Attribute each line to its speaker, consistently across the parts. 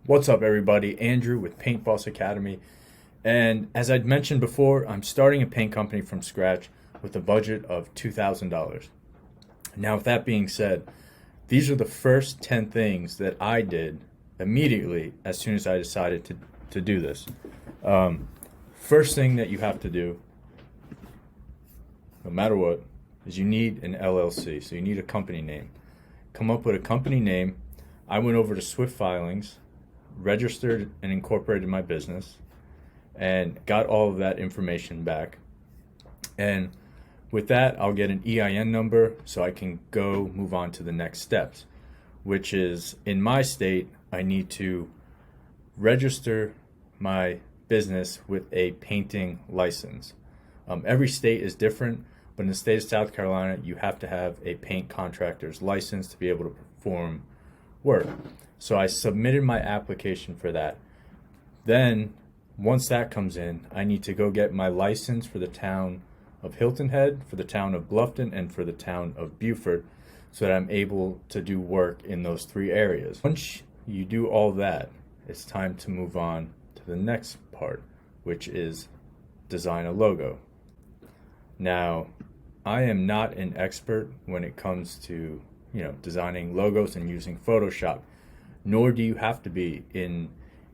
Speaker 1: What's up, everybody? Andrew with Paint Boss Academy. And as I'd mentioned before, I'm starting a paint company from scratch with a budget of $2,000. Now, with that being said, these are the first 10 things that I did immediately as soon as I decided to do this. First thing that you have to do, no matter what, is you need an LLC. So you need a company name. Come up with a company name. I went over to Swift Filings, registered and incorporated my business, and got all of that information back. And with that, I'll get an EIN number so I can go move on to the next steps, which is, in my state, I need to register my business with a painting license. Every state is different, but in the state of South Carolina, you have to have a paint contractor's license to be able to perform work. So I submitted my application for that. Then, once that comes in, I need to go get my license for the town of Hilton Head, for the town of Bluffton, and for the town of Beaufort, so that I'm able to do work in those three areas. Once you do all that, it's time to move on to the next part, which is design a logo. Now, I am not an expert when it comes to designing logos and using Photoshop, nor do you have to be in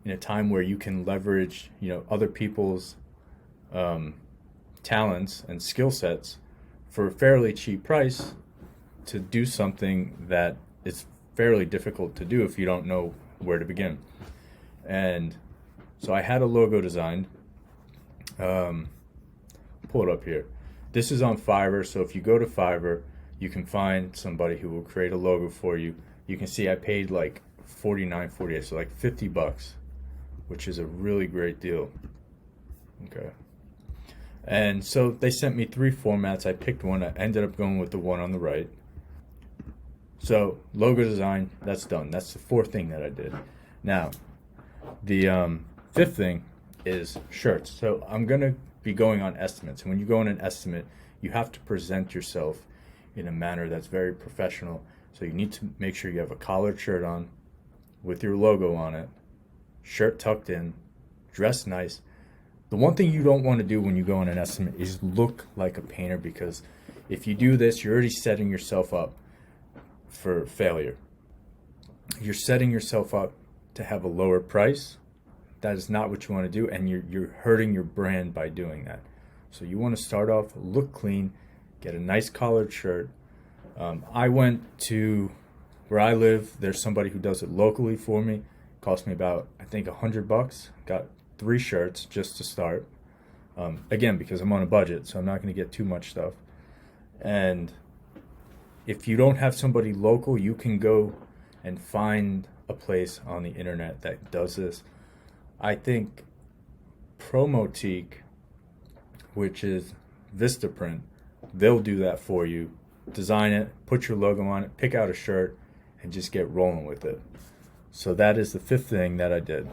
Speaker 1: a time where you can leverage other people's talents and skill sets for a fairly cheap price to do something that is fairly difficult to do if you don't know where to begin. And so I had a logo designed. Pull it up here. This is on Fiverr, so if you go to Fiverr, you can find somebody who will create a logo for you. You can see I paid like $49.48, so like $50, which is a really great deal. Okay. And so they sent me three formats. I picked one. I ended up going with the one on the right. So logo design, that's done. That's the fourth thing that I did. Now, the fifth thing is shirts. So I'm going to be going on estimates. And when you go on an estimate, you have to present yourself in a manner that's very professional. So you need to make sure you have a collared shirt on with your logo on it, shirt tucked in, dress nice. The one thing you don't want to do when you go on an estimate is look like a painter, because if you do this, you're already setting yourself up for failure. You're setting yourself up to have a lower price. That is not what you want to do, and you're hurting your brand by doing that. So you want to start off, look clean, get a nice collared shirt. I went to where I live. There's somebody who does it locally for me. It cost me about, I think, $100. Got 3 shirts just to start. Again, because I'm on a budget, so I'm not going to get too much stuff. And if you don't have somebody local, you can go and find a place on the internet that does this. I think Promotique, which is Vistaprint, they'll do that for you. Design it, put your logo on it, pick out a shirt, and just get rolling with it. So that is the fifth thing that I did.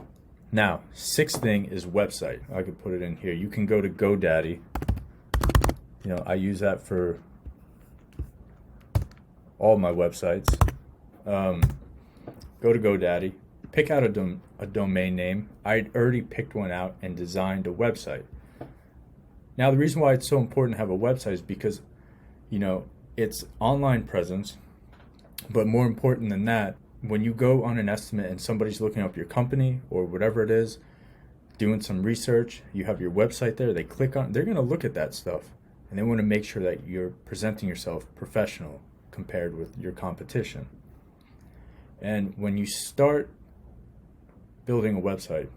Speaker 1: Now, sixth thing is website. I could put it in here. You can go to GoDaddy. I use that for all my websites. Go to GoDaddy, pick out a domain name. I'd already picked one out and designed a website. Now, the reason why it's so important to have a website is because, it's online presence, but more important than that, when you go on an estimate and somebody's looking up your company or whatever it is, doing some research, you have your website there, they click on, they're going to look at that stuff, and they want to make sure that you're presenting yourself professional compared with your competition. And when you start building a website,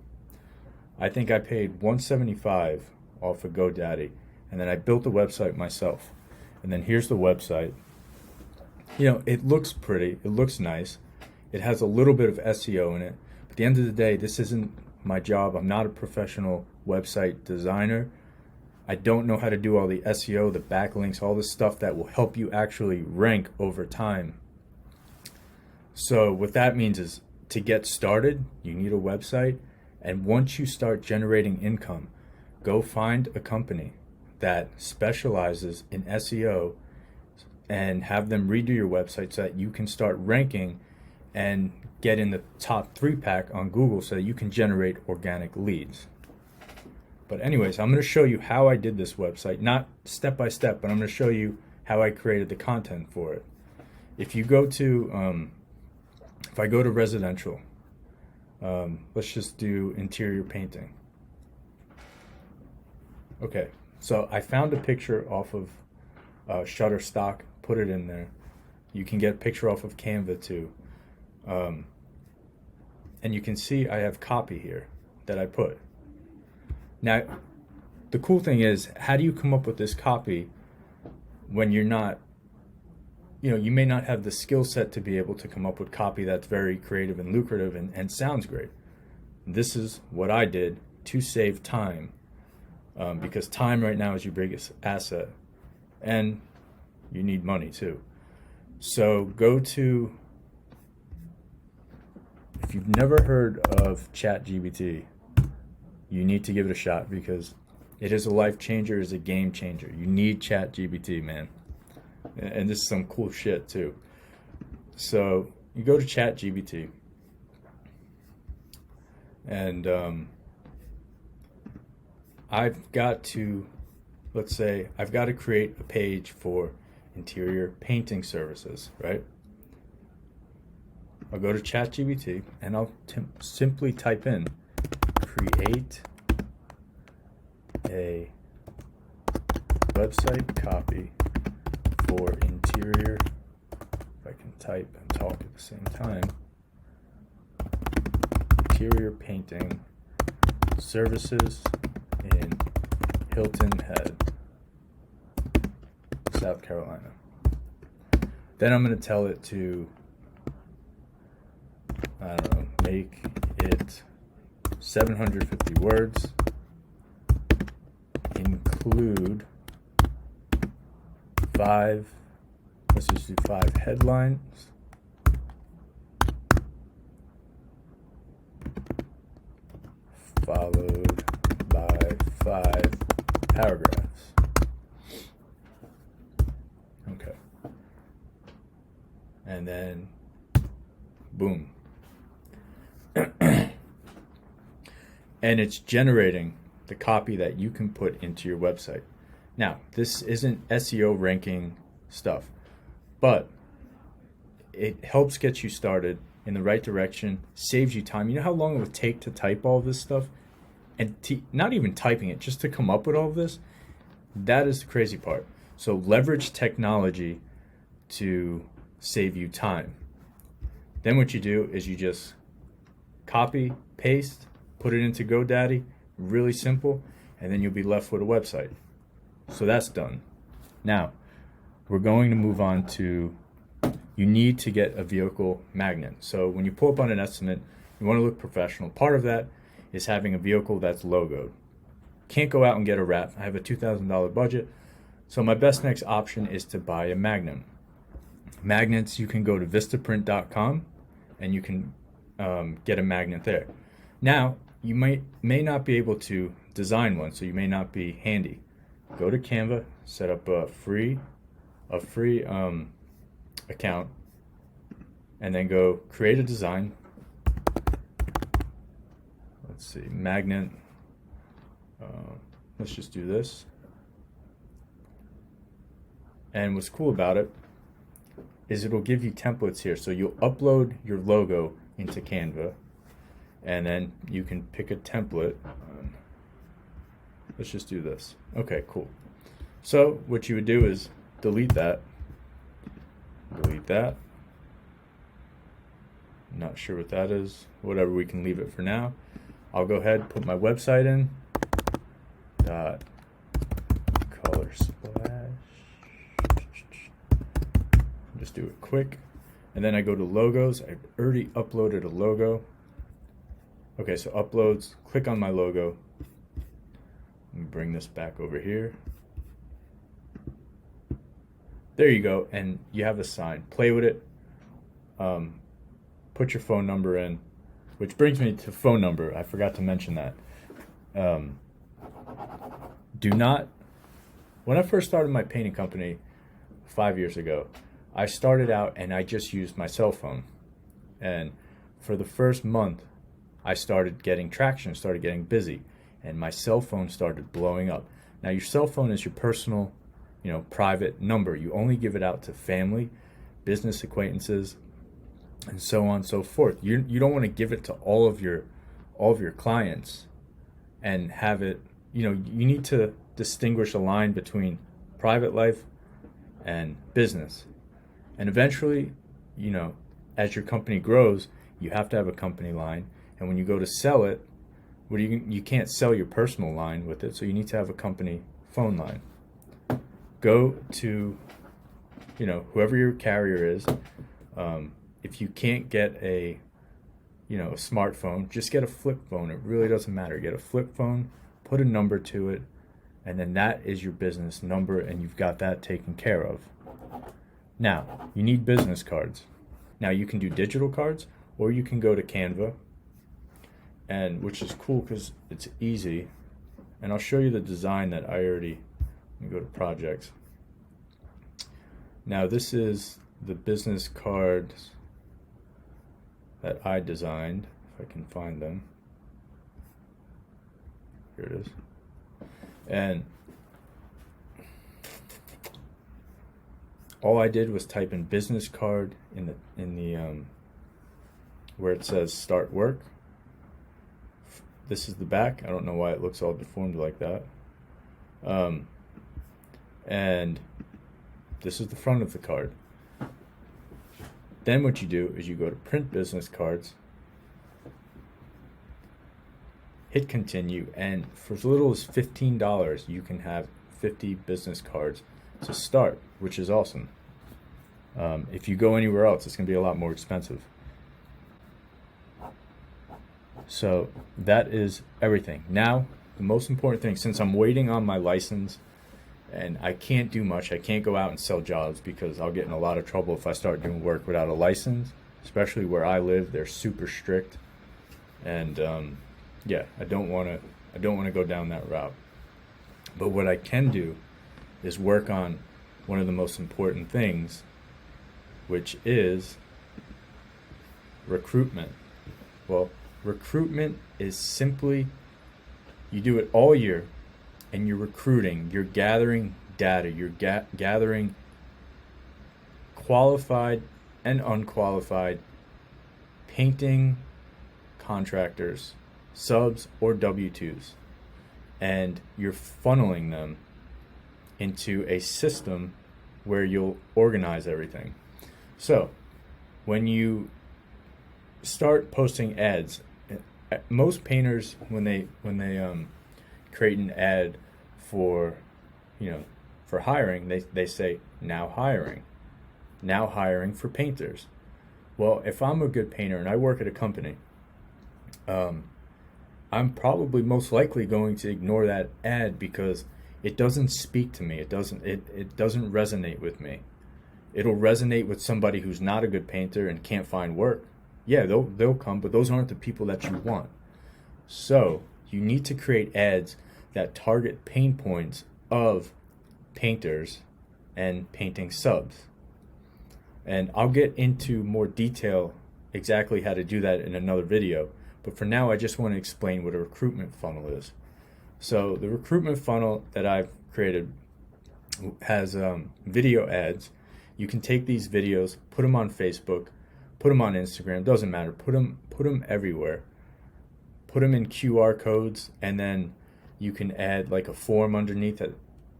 Speaker 1: I think I paid $175 off of GoDaddy, and then I built the website myself. And then here's the website. It looks pretty, it looks nice. It has a little bit of SEO in it. But at the end of the day, this isn't my job. I'm not a professional website designer. I don't know how to do all the SEO, the backlinks, all the stuff that will help you actually rank over time. So what that means is, to get started, you need a website. And once you start generating income, go find a company that specializes in SEO and have them redo your website so that you can start ranking and get in the top 3 pack on Google so that you can generate organic leads. But anyways, I'm going to show you how I did this website, not step by step, but I'm going to show you how I created the content for it. If you go to, if I go to residential, let's just do interior painting. Okay, so I found a picture off of Shutterstock, put it in there. You can get a picture off of Canva too. And you can see I have copy here that I put. Now, the cool thing is, how do you come up with this copy when you're not, you may not have the skill set to be able to come up with copy that's very creative and lucrative and sounds great. This is what I did to save time, because time right now is your biggest asset, and you need money too. So go to, if you've never heard of ChatGPT, you need to give it a shot, because it is a life changer, it is a game changer. You need ChatGPT, man. And this is some cool shit too. So you go to ChatGPT, and I've got to, let's say, I've got to create a page for interior painting services, right? I'll go to ChatGPT and I'll simply type in, create a website copy for interior, if I can type and talk at the same time, interior painting services in Hilton Head, South Carolina. Then I'm going to tell it to, I don't know, make it 750 words, include 5, let's just do 5 headlines, followed by 5 paragraphs. Okay. And then, boom. And it's generating the copy that you can put into your website. Now, this isn't SEO ranking stuff, but it helps get you started in the right direction, saves you time. You know how long it would take to type all this stuff? And not even typing it, just to come up with all of this? That is the crazy part. So leverage technology to save you time. Then what you do is you just copy, paste, put it into GoDaddy, really simple, and then you'll be left with a website. So that's done. Now, we're going to move on to, you need to get a vehicle magnet. So when you pull up on an estimate, you want to look professional. Part of that is having a vehicle that's logoed. Can't go out and get a wrap. I have a $2,000 budget. So my best next option is to buy a magnet. Magnets, you can go to vistaprint.com and you can get a magnet there. Now, you may not be able to design one, so you may not be handy. Go to Canva, set up a free account, and then go create a design. Let's see, magnet. Let's just do this. And what's cool about it is it'll give you templates here. So you'll upload your logo into Canva, and then you can pick a template. Let's just do this. Okay, cool. So what you would do is delete that. Not sure what that is. Whatever, we can leave it for now. I'll go ahead and put my website in. Color splash. Just do it quick. And then I go to logos. I already uploaded a logo. Okay, so uploads, click on my logo. Let me bring this back over here. There you go, and you have a sign. Play with it. Put your phone number in, which brings me to phone number. I forgot to mention that. Do not, when I first started my painting company 5 years ago, I started out and I just used my cell phone. And for the first month, I started getting traction, started getting busy, and my cell phone started blowing up. Now, your cell phone is your personal, private number. You only give it out to family, business acquaintances, and so on and so forth. You don't want to give it to all of your clients and have it, you need to distinguish a line between private life and business. And eventually, as your company grows, you have to have a company line. And when you go to sell it, you can't sell your personal line with it, so you need to have a company phone line. Go to, whoever your carrier is. If you can't get a smartphone, just get a flip phone. It really doesn't matter. Get a flip phone, put a number to it, and then that is your business number, and you've got that taken care of. Now, you need business cards. Now, you can do digital cards, or you can go to Canva, and which is cool because it's easy. And I'll show you the design that I already. Let me go to projects. Now, this is the business cards that I designed, if I can find them. Here it is. And all I did was type in business card in the where it says start work. This is the back. I don't know why it looks all deformed like that. And this is the front of the card. Then what you do is you go to print business cards, hit continue, and for as little as $15, you can have 50 business cards to start, which is awesome. If you go anywhere else, it's going to be a lot more expensive. So that is everything. Now, the most important thing, since I'm waiting on my license and I can't do much, I can't go out and sell jobs because I'll get in a lot of trouble if I start doing work without a license, especially where I live. They're super strict. And I don't want to go down that route. But what I can do is work on one of the most important things, which is recruitment. Well, recruitment is simply, you do it all year and you're recruiting, you're gathering data, you're gathering qualified and unqualified painting contractors, subs or W-2s, and you're funneling them into a system where you'll organize everything. So when you start posting ads, most painters, when they create an ad for hiring, they say now hiring for painters. Well, if I'm a good painter and I work at a company, I'm probably most likely going to ignore that ad because it doesn't speak to me. It doesn't resonate with me. It'll resonate with somebody who's not a good painter and can't find work. Yeah, they'll come, but those aren't the people that you want. So you need to create ads that target pain points of painters and painting subs. And I'll get into more detail exactly how to do that in another video. But for now, I just want to explain what a recruitment funnel is. So the recruitment funnel that I've created has video ads. You can take these videos, put them on Facebook, put them on Instagram, doesn't matter. Put them everywhere. Put them in QR codes, and then you can add like a form underneath that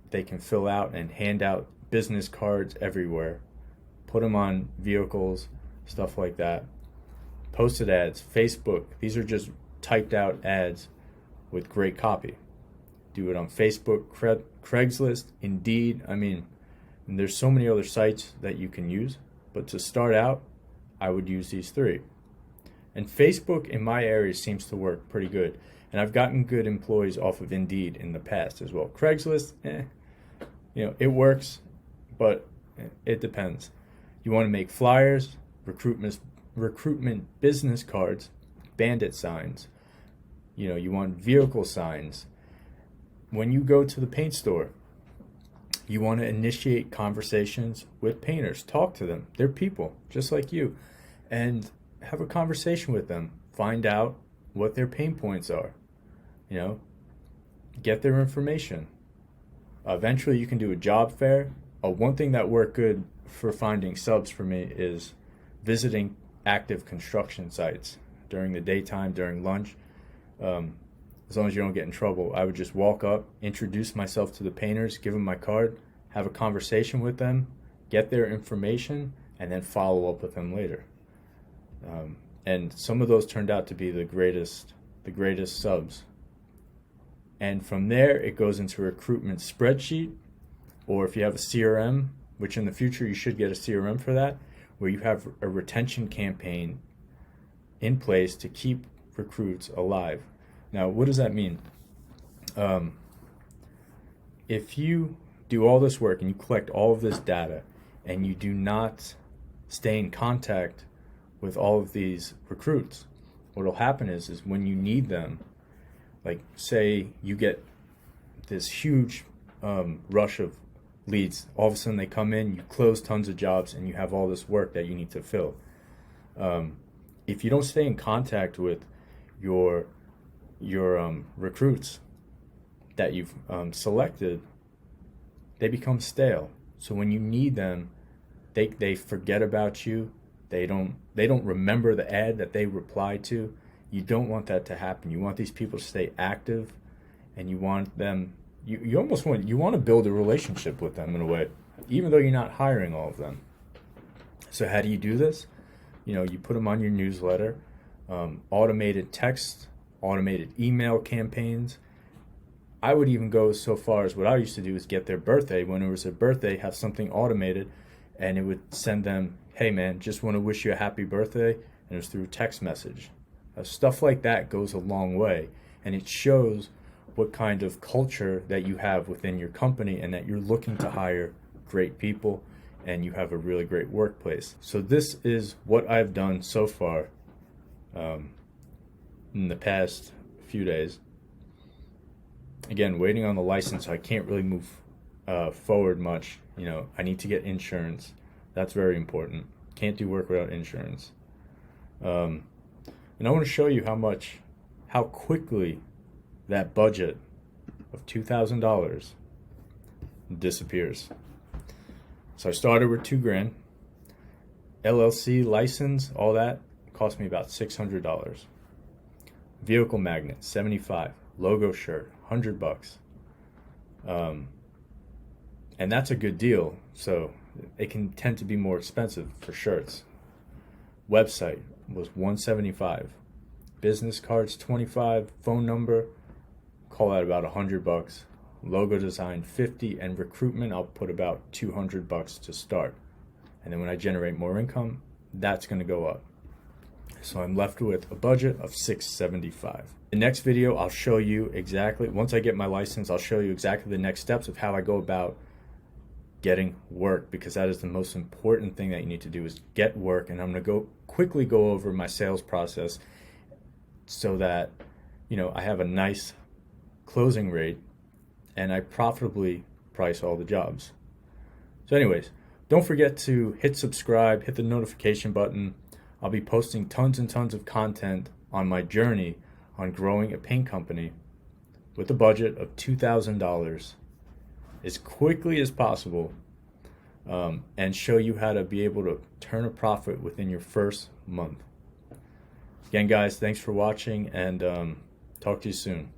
Speaker 1: they can fill out and hand out business cards everywhere. Put them on vehicles, stuff like that. Posted ads, Facebook. These are just typed out ads with great copy. Do it on Facebook, Craigslist, Indeed. And there's so many other sites that you can use. But to start out, I would use these three. And Facebook in my area seems to work pretty good. And I've gotten good employees off of Indeed in the past as well. Craigslist, it works, but it depends. You want to make flyers, recruitment business cards, bandit signs. You want vehicle signs. When you go to the paint store, you want to initiate conversations with painters. Talk to them. They're people, just like you. And have a conversation with them. Find out what their pain points are. You know, get their information. Eventually, you can do a job fair. One thing that worked good for finding subs for me is visiting active construction sites during the daytime, during lunch. As long as you don't get in trouble, I would just walk up, introduce myself to the painters, give them my card, have a conversation with them, get their information, and then follow up with them later. And some of those turned out to be the greatest subs. And from there, it goes into a recruitment spreadsheet, or if you have a CRM, which in the future you should get a CRM for that, where you have a retention campaign in place to keep recruits alive. Now, what does that mean? If you do all this work and you collect all of this data and you do not stay in contact with all of these recruits, what will happen is when you need them, like say you get this huge rush of leads, all of a sudden they come in, you close tons of jobs, and you have all this work that you need to fill. If you don't stay in contact with your recruits that you've selected, they become stale. So when you need them, they forget about you. They don't remember the ad that they replied to. You don't want that to happen. You want these people to stay active, and you want them. You almost want to build a relationship with them in a way, even though you're not hiring all of them. So how do you do this? You put them on your newsletter, automated text, automated email campaigns. I would even go so far as what I used to do is get their birthday. When it was their birthday, have something automated, and it would send them, hey man, just want to wish you a happy birthday, and it was through text message. Stuff like that goes a long way, and it shows what kind of culture that you have within your company, and that you're looking to hire great people, and you have a really great workplace. So this is what I've done so far in the past few days. Again, waiting on the license, so I can't really move forward much. I need to get insurance. That's very important. Can't do work without insurance. And I want to show you how quickly that budget of $2,000 disappears. So I started with $2,000. LLC license, all that cost me about $600. Vehicle magnet, $75. Logo shirt, $100. And that's a good deal. So it can tend to be more expensive for shirts. Website was $175. Business cards, $25. Phone number, call that about $100. Logo design, $50. And recruitment, I'll put about $200 to start. And then when I generate more income, that's going to go up. So I'm left with a budget of $675. The next video, I'll show you exactly, once I get my license, I'll show you exactly the next steps of how I go about getting work, because that is the most important thing that you need to do, is get work. And I'm going to quickly go over my sales process so that I have a nice closing rate and I profitably price all the jobs. So anyways, don't forget to hit subscribe, hit the notification button. I'll be posting tons and tons of content on my journey on growing a paint company with a budget of $2,000 as quickly as possible, and show you how to be able to turn a profit within your first month. Again, guys, thanks for watching, and talk to you soon.